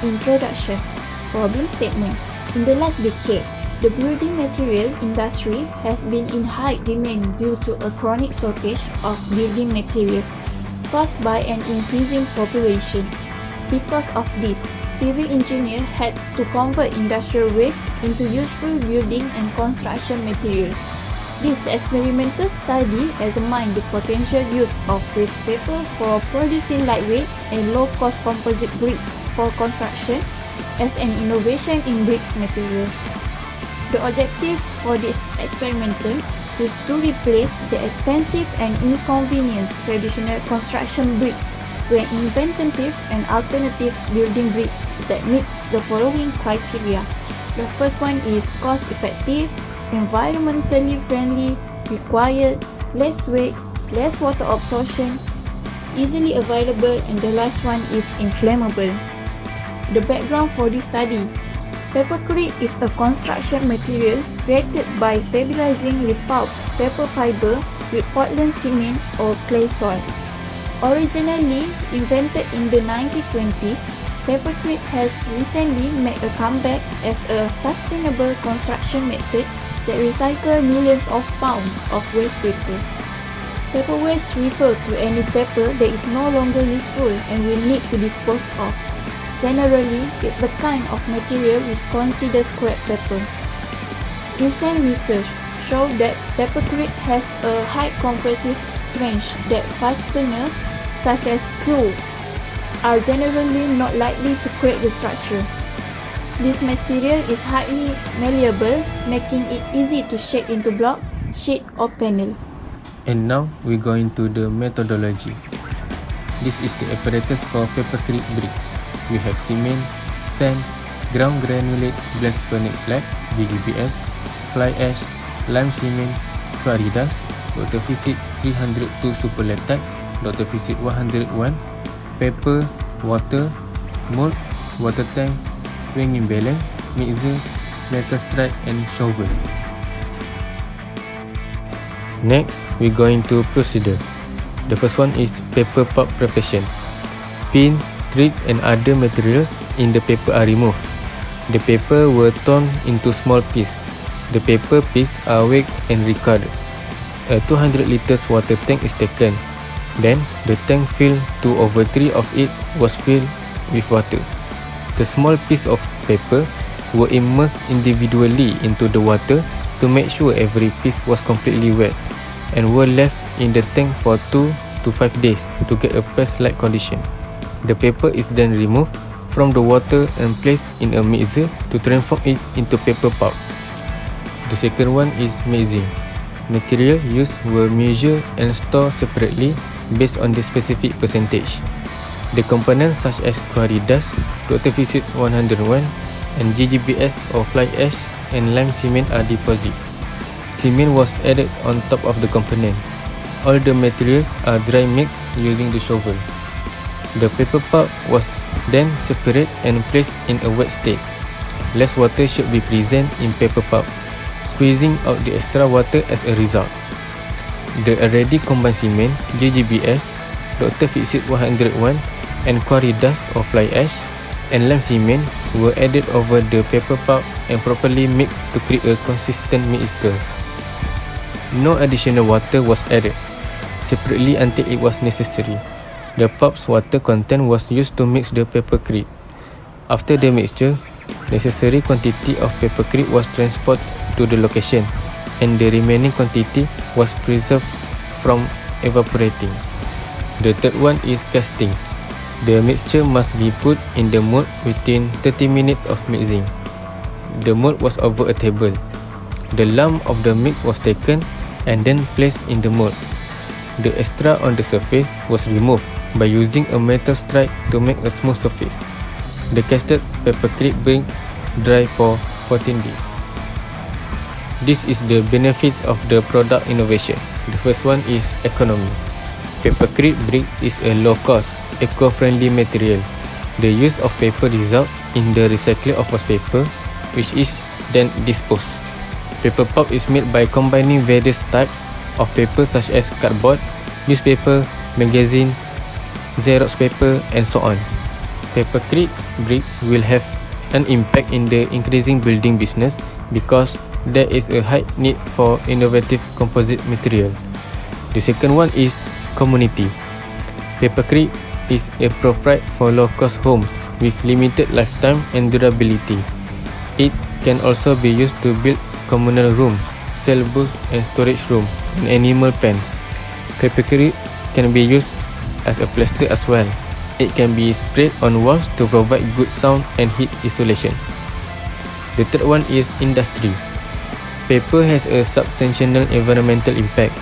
Introduction. Problem statement. In the last decade, the building material industry has been in high demand due to a chronic shortage of building material caused by an increasing population. Because of this, civil engineers had to convert industrial waste into useful building and construction material. This experimental study examined the potential use of waste paper for producing lightweight and low-cost composite bricks for construction as an innovation in bricks material. The objective for this experimental is to replace the expensive and inconvenient traditional construction bricks with inventive and alternative building bricks that meets the following criteria. The first one is cost-effective, environmentally friendly, required, less weight, less water absorption, easily available, and the last one is inflammable. The background for this study. Papercrete is a construction material created by stabilizing repulped paper fiber with Portland cement or clay soil. Originally invented in the 1920s, papercrete has recently made a comeback as a sustainable construction method that recycles millions of pounds of waste paper. Paper waste refers to any paper that is no longer useful and will need to dispose of. Generally, it's the kind of material which considered scrap paper. Recent research showed that papercrete has a high compressive strength that fasteners, such as screws, are generally not likely to create the structure. This material is highly malleable, making it easy to shape into block, sheet, or panel. And now we go into the methodology. This is the apparatus for papercrete bricks. We have cement, sand, ground granulate blast furnace slag, GGBS, fly ash, lime cement, quarry dust, Dr. Physic 302 super latex, Dr. Physic 101, paper, water, mold, water tank, weighing balance, mixer, metal strike, and shovel. Next, we go into procedure. The first one is paper pulp preparation. Pins, threads, and other materials in the paper are removed. The paper were torn into small pieces. The paper pieces are weighed and recorded. A 200 liters water tank is taken. Then, the tank filled to over 3 of it was filled with water. The small piece of paper were immersed individually into the water to make sure every piece was completely wet and were left in the tank for 2 to 5 days to get a press-like condition. The paper is then removed from the water and placed in a mixer to transform it into paper pulp. The second one is mixing. Material used were measured and stored separately based on the specific percentage. The components such as quarry dust, Dr. Physics 101, and GGBS or fly ash and lime cement are deposited. Cement was added on top of the component. All the materials are dry mixed using the shovel. The paper pulp was then separated and placed in a wet state. Less water should be present in paper pulp, squeezing out the extra water as a result. The already combined cement, GGBS, Dr. Physics 101, and quarry dust or fly ash and lime cement were added over the paper pulp and properly mixed to create a consistent mixture. No additional water was added separately until it was necessary. The pulp's water content was used to mix the papercrete. After the mixture, necessary quantity of papercrete was transported to the location, and the remaining quantity was preserved from evaporating. The third one is casting. The mixture must be put in the mold within 30 minutes of mixing. The mold was over a table. The lump of the mix was taken and then placed in the mold. The extra on the surface was removed by using a metal strike to make a smooth surface. The casted papercrete brick dry for 14 days. This is the benefits of the product innovation. The first one is economy. Papercrete brick is a low-cost, eco-friendly material. The use of paper results in the recycling of waste paper, which is then disposed. Paper pulp is made by combining various types of paper such as cardboard, newspaper, magazine, Xerox paper, and so on. Papercrete bricks will have an impact in the increasing building business because there is a high need for innovative composite material. The second one is community. Papercrete is appropriate for low-cost homes with limited lifetime and durability. It can also be used to build communal rooms, cell booths and storage rooms, and animal pens. Papercrete can be used as a plaster as well. It can be sprayed on walls to provide good sound and heat isolation. The third one is industry. Paper has a substantial environmental impact,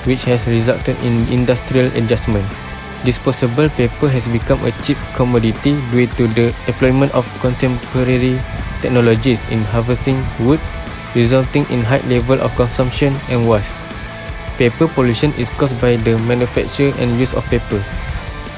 which has resulted in industrial adjustment. Disposable paper has become a cheap commodity due to the employment of contemporary technologies in harvesting wood, resulting in high level of consumption and waste. Paper pollution is caused by the manufacture and use of paper,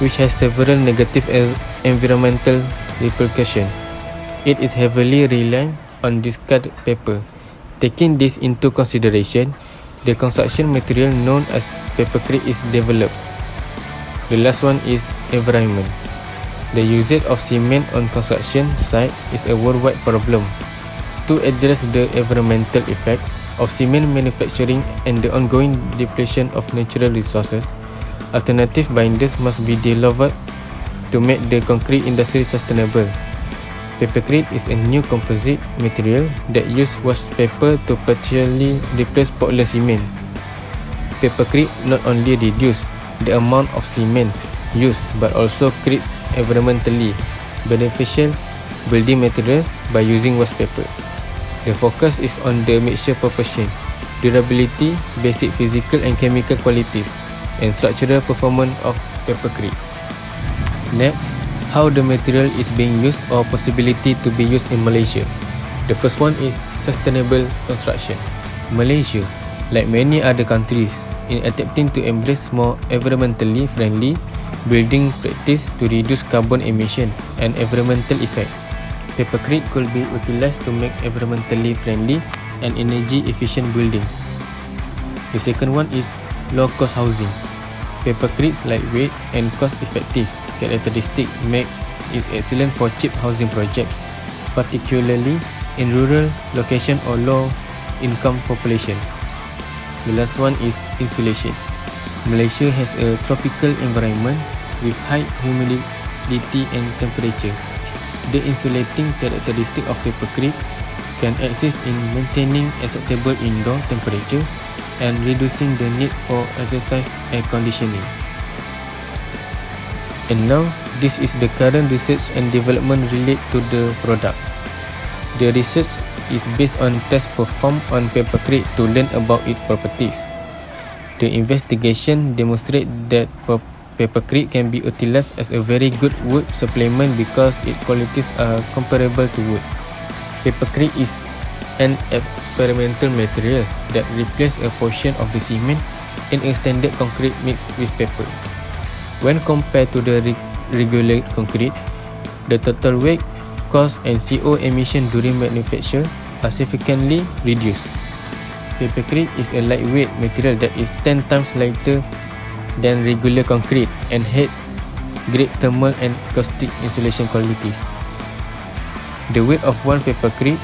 which has several negative environmental repercussions. It is heavily reliant on discarded paper. Taking this into consideration, the construction material known as papercrete is developed. The last one is environment. The usage of cement on construction site is a worldwide problem. To address the environmental effects of cement manufacturing and the ongoing depletion of natural resources, alternative binders must be developed to make the concrete industry sustainable. Papercrete is a new composite material that uses waste paper to partially replace Portland cement. Papercrete not only reduces the amount of cement used but also creates environmentally beneficial building materials by using waste paper. The focus is on the mixture proportion, durability, basic physical and chemical qualities, and structural performance of papercrete. Next, how the material is being used or possibility to be used in Malaysia. The first one is sustainable construction. Malaysia, like many other countries, in attempting to embrace more environmentally friendly building practice to reduce carbon emission and environmental effect. Papercrete could be utilized to make environmentally friendly and energy efficient buildings. The second one is low-cost housing. Papercrete's lightweight and cost-effective characteristics make it excellent for cheap housing projects, particularly in rural location or low-income population. The last one is insulation. Malaysia has a tropical environment with high humidity and temperature. The insulating characteristic of papercrete can assist in maintaining acceptable indoor temperature and reducing the need for exercise air conditioning. And now, this is the current research and development related to the product. The research is based on tests performed on papercrete to learn about its properties. The investigation demonstrates that papercrete can be utilized as a very good wood supplement because its qualities are comparable to wood. Papercrete is an experimental material that replaces a portion of the cement in a standard concrete mixed with paper. When compared to the regular concrete, the total weight, cost and CO emission during manufacture are significantly reduced. Papercrete is a lightweight material that is 10 times lighter than regular concrete and has great thermal and acoustic insulation qualities. The weight of one papercrete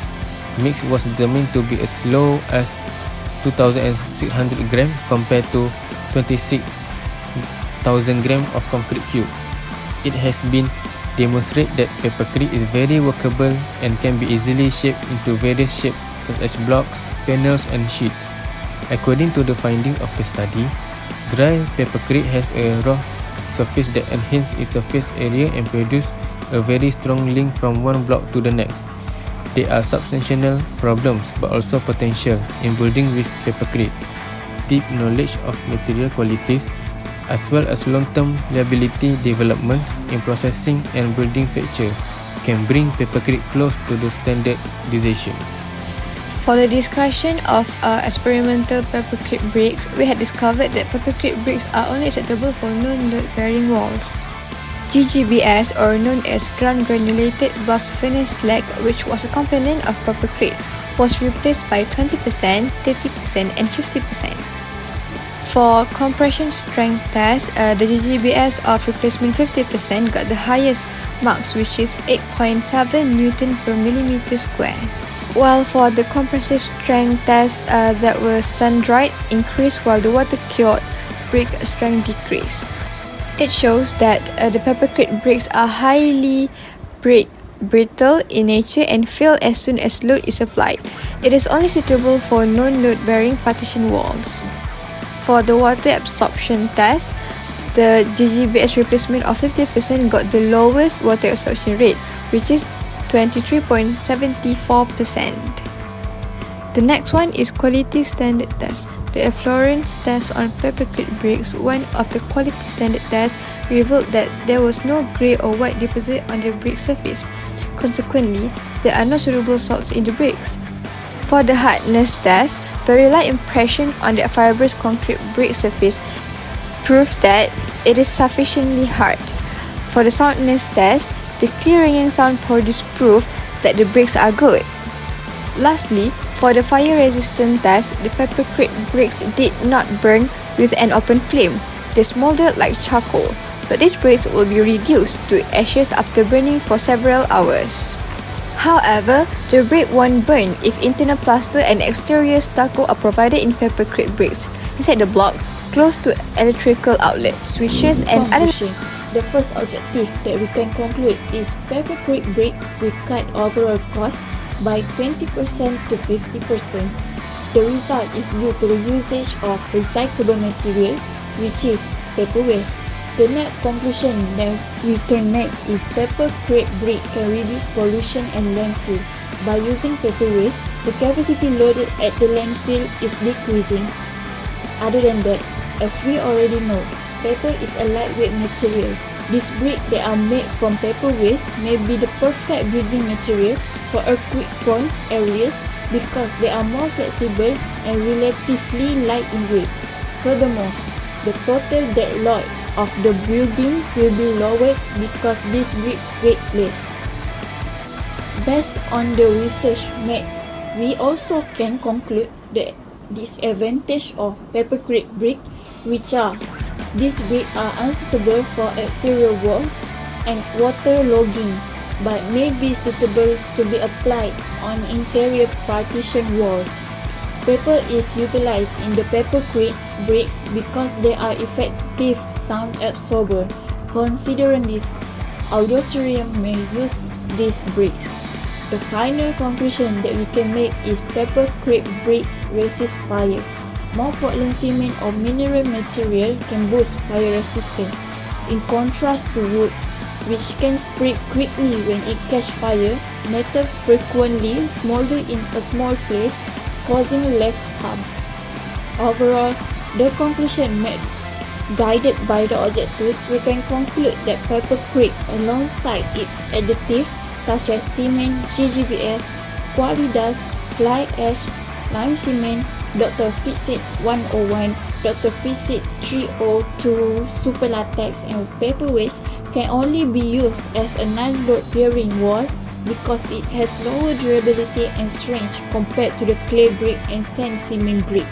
mix was determined to be as low as 2,600 grams compared to 26,000 grams of concrete cube. It has been demonstrated that papercrete is very workable and can be easily shaped into various shapes such as blocks, panels and sheets. According to the findings of the study, dry papercrete has a raw surface that enhances its surface area and produces a very strong link from one block to the next. There are substantial problems but also potential in building with papercrete. Deep knowledge of material qualities as well as long-term reliability development in processing and building fixture can bring papercrete close to the standardization. For the discussion of experimental papercrete bricks, we had discovered that papercrete bricks are only acceptable for non-load-bearing walls. GGBS, or known as ground granulated blast furnace slag, which was a component of papercrete, was replaced by 20%, 30% and 50%. For compression strength test, the GGBS of replacement 50% got the highest marks, which is 8.7 Newton per millimeter square. While for the compressive strength test that was sun-dried increased while the water-cured brick strength decreased. It shows that the peppercrete bricks are highly brittle in nature and fail as soon as load is applied. It is only suitable for non-load bearing partition walls. For the water absorption test, the GGBS replacement of 50% got the lowest water absorption rate, which is 23.74%. The next one is quality standard test. The efflorescence test on peppercrete bricks, one of the quality standard tests, revealed that there was no grey or white deposit on the brick surface. Consequently, there are no soluble salts in the bricks. For the hardness test, very light impression on the fibrous concrete brick surface proved that it is sufficiently hard. For the soundness test, the clear ringing sound produced proof that the bricks are good. Lastly, for the fire resistance test, the peppercrete bricks did not burn with an open flame. They smoldered like charcoal, but these bricks will be reduced to ashes after burning for several hours. However, the brick won't burn if internal plaster and exterior stucco are provided in peppercrete bricks inside the block, close to electrical outlets, switches, and other. The first objective that we can conclude is peppercrete brick will cut overall cost by 20% to 50%. The result is due to the usage of recyclable material, which is paper waste. The next conclusion that we can make is peppercrete brick can reduce pollution and landfill. By using paper waste, the capacity loaded at the landfill is decreasing. Other than that, as we already know, paper is a lightweight material. These bricks that are made from paper waste may be the perfect building material for earthquake-prone areas because they are more flexible and relatively light in weight. Furthermore, the total dead load of the building will be lowered because this brick weight less. Based on the research made, we also can conclude the disadvantage of peppercrete brick, which are these bricks are unsuitable for exterior walls and water logging, but may be suitable to be applied on interior partition wall. Paper is utilized in the peppercrete bricks because they are effective sound absorber. Considering this, auditorium may use these bricks. The final conclusion that we can make is peppercrete bricks resist fire. More Portland cement or mineral material can boost fire resistance. In contrast to woods, which can spread quickly when it catches fire, metal frequently smolder in a small place, causing less harm. Overall, the conclusion made guided by the objective, we can conclude that peppercrete alongside its additives such as cement, GGBS, quarry dust, fly ash, lime cement, Dr. Fixit 101, Dr. Fixit 302, super latex and paper waste can only be used as a non-load bearing wall because it has lower durability and strength compared to the clay brick and sand cement brick.